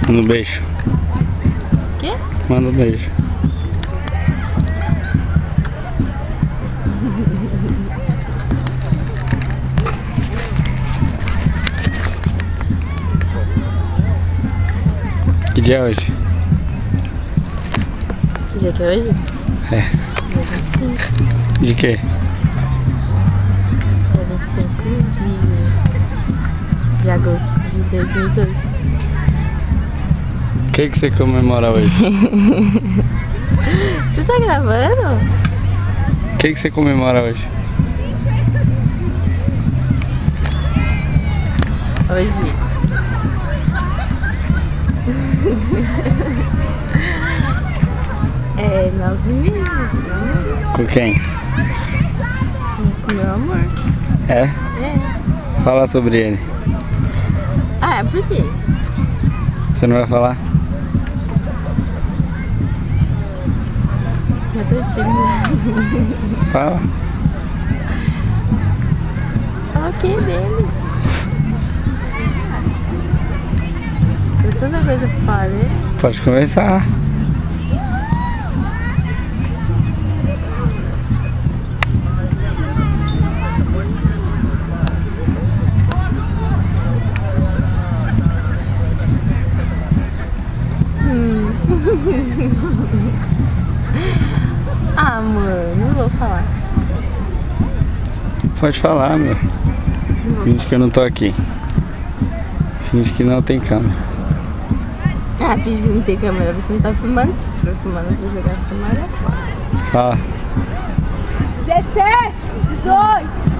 Manda um beijo. Quê? Manda um beijo. Que dia é hoje? Que dia que é hoje? É. De quê? Dia 25 de agosto de 2012. O que você comemora hoje? Você tá gravando? O que você comemora hoje? Hoje. É 9 meses, não? Com quem? Com meu amor. É? É. Fala sobre ele. Ah, por quê? Você não vai falar? Eu tô tímida. Fala. Fala o que dele? Tem tanta coisa pra falar dele. Pode começar. Ah, amor, não vou falar. Pode falar, meu. Finge que eu não tô aqui. Finge que não tem câmera. Ah, finge que não tem câmera, você não tá filmando. Se for filmando, eu vou jogar a câmera fora. Fala. 17, 18.